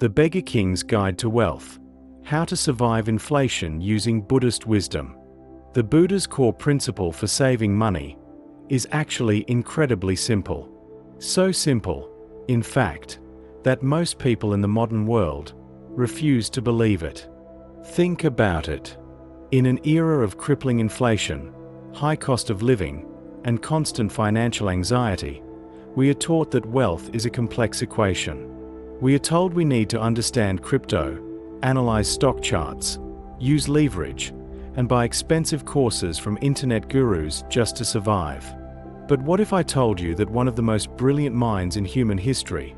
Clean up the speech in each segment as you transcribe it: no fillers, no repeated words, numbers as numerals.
The Beggar King's Guide to Wealth: How to Survive Inflation Using Buddhist Wisdom. The Buddha's core principle for saving money is actually incredibly simple. So simple, in fact, that most people in the modern world refuse to believe it. Think about it. In an era of crippling inflation, high cost of living, and constant financial anxiety, we are taught that wealth is a complex equation. We are told we need to understand crypto, analyze stock charts, use leverage, and buy expensive courses from internet gurus just to survive. But what if I told you that one of the most brilliant minds in human history,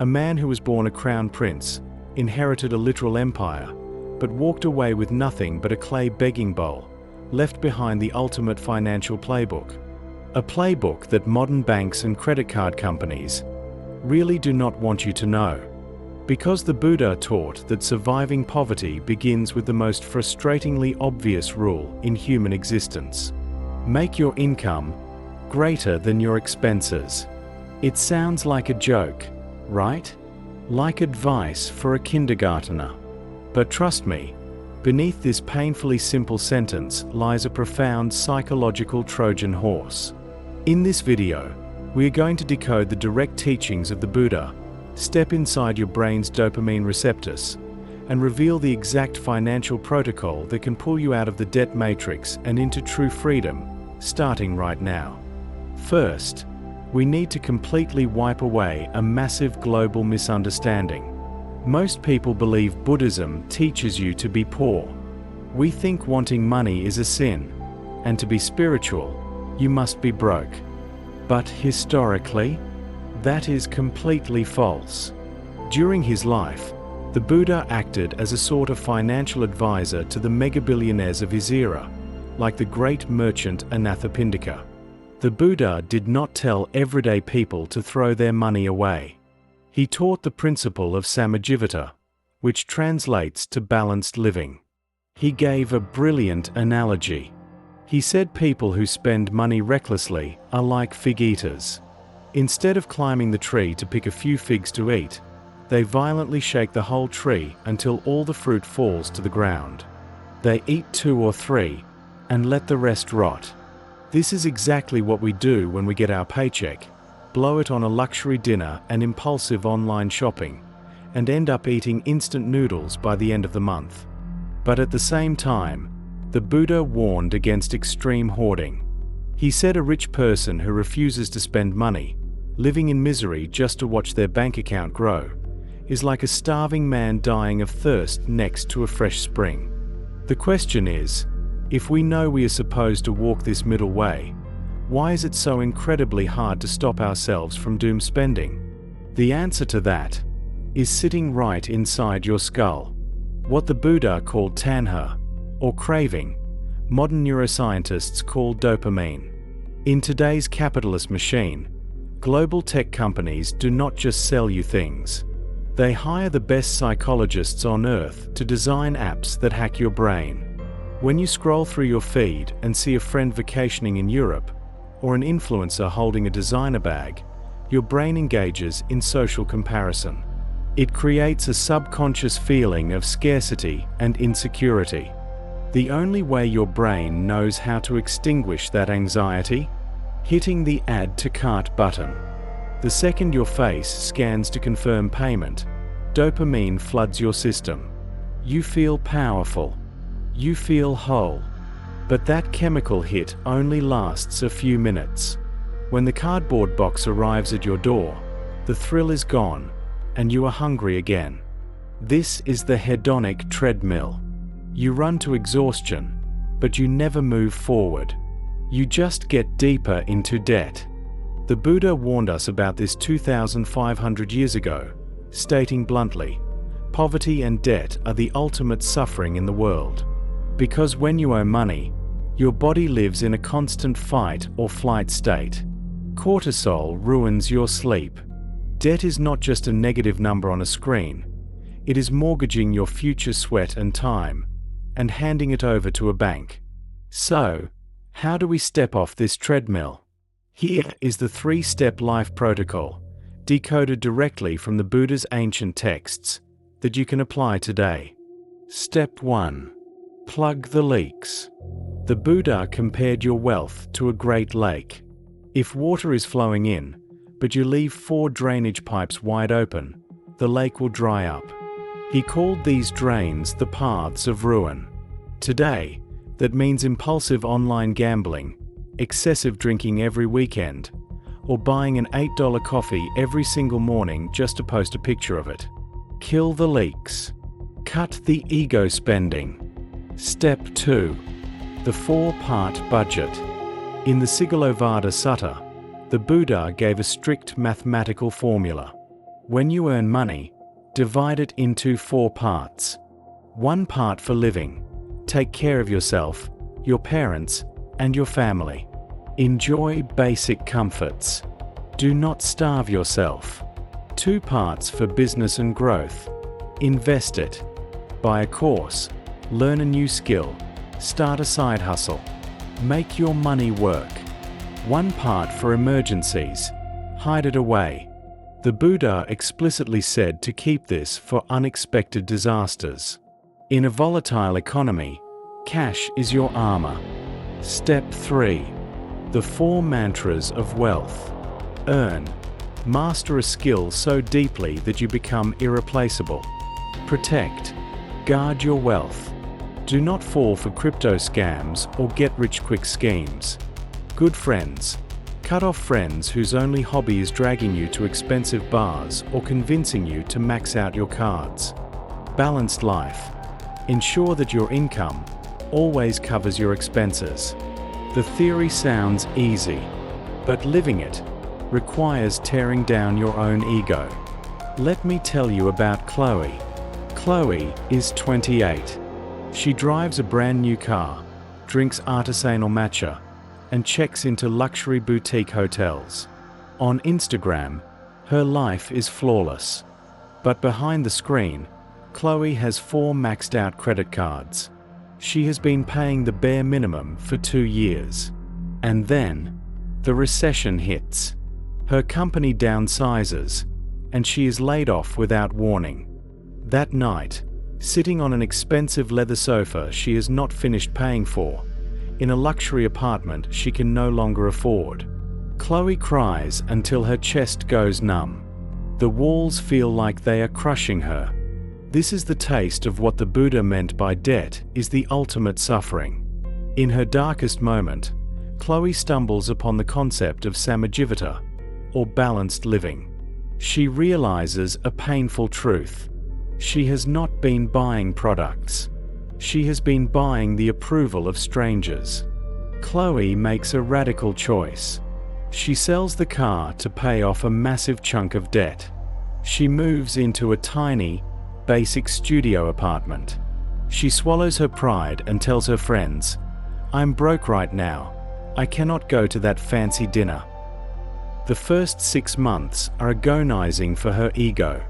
a man who was born a crown prince, inherited a literal empire, but walked away with nothing but a clay begging bowl, left behind the ultimate financial playbook? A playbook that modern banks and credit card companies really do not want you to know. Because the Buddha taught that surviving poverty begins with the most frustratingly obvious rule in human existence: make your income greater than your expenses. It sounds like a joke, right? Like advice for a kindergartner. But trust me, beneath this painfully simple sentence lies a profound psychological Trojan horse. In this video, we are going to decode the direct teachings of the Buddha, step inside your brain's dopamine receptors, and reveal the exact financial protocol that can pull you out of the debt matrix and into true freedom, starting right now. First, we need to completely wipe away a massive global misunderstanding. Most people believe Buddhism teaches you to be poor. We think wanting money is a sin, and to be spiritual, you must be broke. But historically, that is completely false. During his life, the Buddha acted as a sort of financial advisor to the mega-billionaires of his era, like the great merchant Anathapindika. The Buddha did not tell everyday people to throw their money away. He taught the principle of Samajivita, which translates to balanced living. He gave a brilliant analogy. He said people who spend money recklessly are like fig eaters. Instead of climbing the tree to pick a few figs to eat, they violently shake the whole tree until all the fruit falls to the ground. They eat 2 or 3 and let the rest rot. This is exactly what we do when we get our paycheck, blow it on a luxury dinner and impulsive online shopping, and end up eating instant noodles by the end of the month. But at the same time, the Buddha warned against extreme hoarding. He said a rich person who refuses to spend money, living in misery just to watch their bank account grow, is like a starving man dying of thirst next to a fresh spring. The question is, if we know we are supposed to walk this middle way, why is it so incredibly hard to stop ourselves from doom spending? The answer to that is sitting right inside your skull. What the Buddha called tanha, or craving, modern neuroscientists call dopamine. In today's capitalist machine, global tech companies do not just sell you things. They hire the best psychologists on earth to design apps that hack your brain. When you scroll through your feed and see a friend vacationing in Europe, or an influencer holding a designer bag, your brain engages in social comparison. It creates a subconscious feeling of scarcity and insecurity. The only way your brain knows how to extinguish that anxiety? Hitting the Add to Cart button. The second your face scans to confirm payment, dopamine floods your system. You feel powerful. You feel whole. But that chemical hit only lasts a few minutes. When the cardboard box arrives at your door, the thrill is gone, and you are hungry again. This is the hedonic treadmill. You run to exhaustion, but you never move forward. You just get deeper into debt. The Buddha warned us about this 2,500 years ago, stating bluntly, poverty and debt are the ultimate suffering in the world. Because when you owe money, your body lives in a constant fight or flight state. Cortisol ruins your sleep. Debt is not just a negative number on a screen. It is mortgaging your future sweat and time, and handing it over to a bank. So, how do we step off this treadmill? Here is the 3-step life protocol, decoded directly from the Buddha's ancient texts, that you can apply today. Step 1. Plug the leaks. The Buddha compared your wealth to a great lake. If water is flowing in, but you leave 4 drainage pipes wide open, the lake will dry up. He called these drains the paths of ruin. Today, that means impulsive online gambling, excessive drinking every weekend, or buying an $8 coffee every single morning just to post a picture of it. Kill the leaks. Cut the ego spending. Step 2. The 4-part budget. In the Sigalovada Sutta, the Buddha gave a strict mathematical formula. When you earn money, divide it into 4 parts. 1 part for living. Take care of yourself, your parents, and your family. Enjoy basic comforts. Do not starve yourself. 2 parts for business and growth. Invest it. Buy a course. Learn a new skill. Start a side hustle. Make your money work. 1 part for emergencies. Hide it away. The Buddha explicitly said to keep this for unexpected disasters. In a volatile economy, cash is your armor. Step 3. The 4 mantras of wealth. Earn. Master a skill so deeply that you become irreplaceable. Protect. Guard your wealth. Do not fall for crypto scams or get-rich-quick schemes. Good friends. Cut off friends whose only hobby is dragging you to expensive bars or convincing you to max out your cards. Balanced life. Ensure that your income always covers your expenses. The theory sounds easy, but living it requires tearing down your own ego. Let me tell you about Chloe. Chloe is 28. She drives a brand new car, drinks artisanal matcha, and checks into luxury boutique hotels. On Instagram, her life is flawless. But behind the screen, Chloe has 4 maxed out credit cards. She has been paying the bare minimum for 2 years. And then, the recession hits. Her company downsizes, and she is laid off without warning. That night, sitting on an expensive leather sofa she has not finished paying for, in a luxury apartment she can no longer afford, Chloe cries until her chest goes numb. The walls feel like they are crushing her. This is the taste of what the Buddha meant by debt is the ultimate suffering. In her darkest moment, Chloe stumbles upon the concept of Samajivita, or balanced living. She realizes a painful truth. She has not been buying products. She has been buying the approval of strangers. Chloe makes a radical choice. She sells the car to pay off a massive chunk of debt. She moves into a tiny, basic studio apartment. She swallows her pride and tells her friends, "I'm broke right now. I cannot go to that fancy dinner." The first 6 months are agonizing for her ego.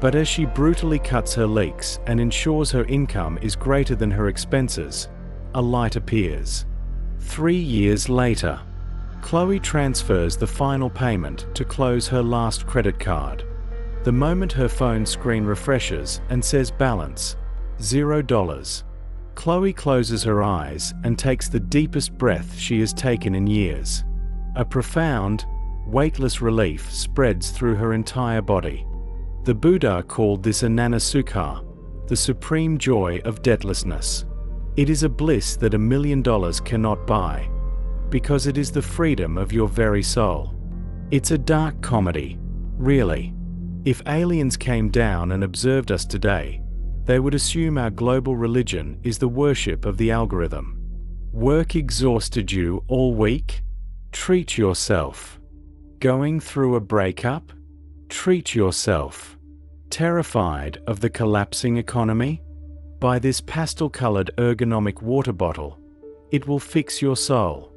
But as she brutally cuts her leaks and ensures her income is greater than her expenses, a light appears. 3 years later, Chloe transfers the final payment to close her last credit card. The moment her phone screen refreshes and says balance, $0, Chloe closes her eyes and takes the deepest breath she has taken in years. A profound, weightless relief spreads through her entire body. The Buddha called this Ananda Sukha, the supreme joy of debtlessness. It is a bliss that $1 million cannot buy, because it is the freedom of your very soul. It's a dark comedy, really. If aliens came down and observed us today, they would assume our global religion is the worship of the algorithm. Work exhausted you all week? Treat yourself. Going through a breakup? Treat yourself. Terrified of the collapsing economy? Buy this pastel-colored ergonomic water bottle. It will fix your soul.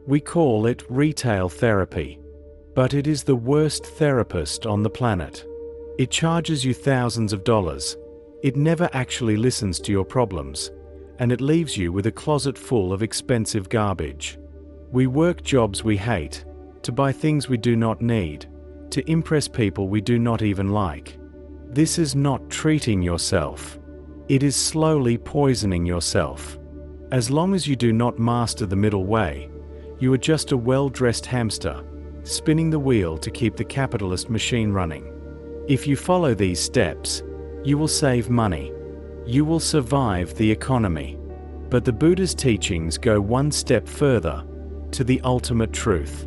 We call it retail therapy, but it is the worst therapist on the planet. It charges you thousands of dollars. It never actually listens to your problems, and it leaves you with a closet full of expensive garbage. We work jobs we hate, to buy things we do not need, to impress people we do not even like. This is not treating yourself. It is slowly poisoning yourself. As long as you do not master the middle way, you are just a well-dressed hamster, spinning the wheel to keep the capitalist machine running. If you follow these steps, you will save money. You will survive the economy. But the Buddha's teachings go one step further, to the ultimate truth.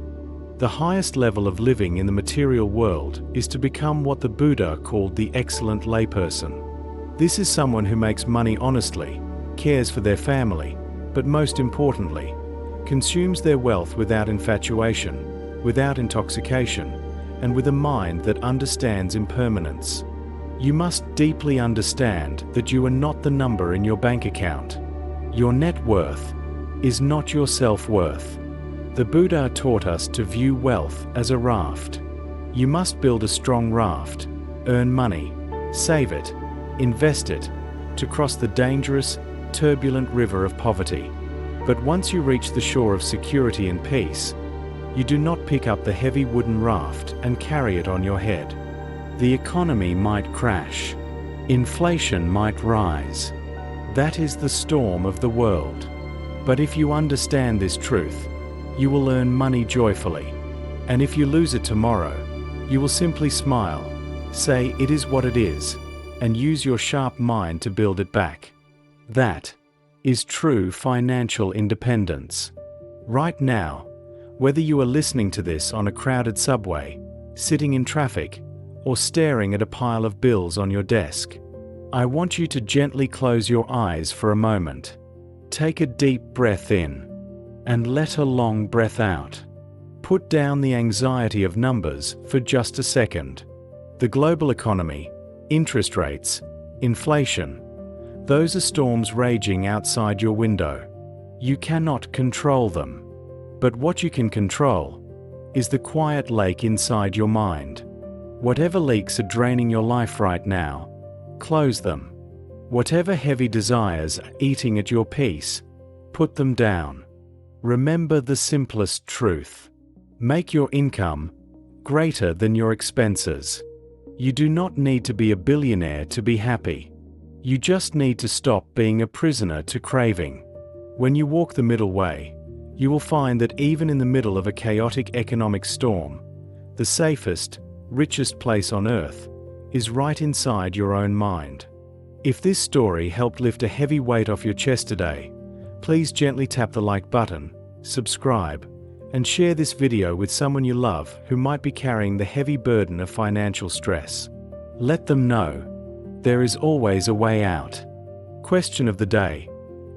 The highest level of living in the material world is to become what the Buddha called the excellent layperson. This is someone who makes money honestly, cares for their family, but most importantly, consumes their wealth without infatuation, without intoxication, and with a mind that understands impermanence. You must deeply understand that you are not the number in your bank account. Your net worth is not your self-worth. The Buddha taught us to view wealth as a raft. You must build a strong raft, earn money, save it, invest it, to cross the dangerous, turbulent river of poverty. But once you reach the shore of security and peace, you do not pick up the heavy wooden raft and carry it on your head. The economy might crash. Inflation might rise. That is the storm of the world. But if you understand this truth, you will earn money joyfully. And if you lose it tomorrow, you will simply smile, say it is what it is, and use your sharp mind to build it back. That is true financial independence. Right now, whether you are listening to this on a crowded subway, sitting in traffic, or staring at a pile of bills on your desk, I want you to gently close your eyes for a moment. Take a deep breath in, and let a long breath out. Put down the anxiety of numbers for just a second. The global economy, interest rates, inflation, those are storms raging outside your window. You cannot control them. But what you can control is the quiet lake inside your mind. Whatever leaks are draining your life right now, close them. Whatever heavy desires are eating at your peace, put them down. Remember the simplest truth. Make your income greater than your expenses. You do not need to be a billionaire to be happy. You just need to stop being a prisoner to craving. When you walk the middle way, you will find that even in the middle of a chaotic economic storm, the safest, richest place on earth is right inside your own mind. If this story helped lift a heavy weight off your chest today, please gently tap the like button, subscribe, and share this video with someone you love who might be carrying the heavy burden of financial stress. Let them know there is always a way out. Question of the day: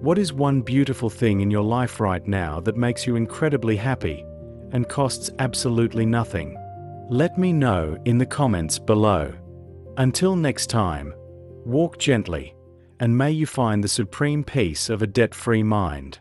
what is one beautiful thing in your life right now that makes you incredibly happy and costs absolutely nothing? Let me know in the comments below. Until next time, walk gently, and may you find the supreme peace of a debt-free mind.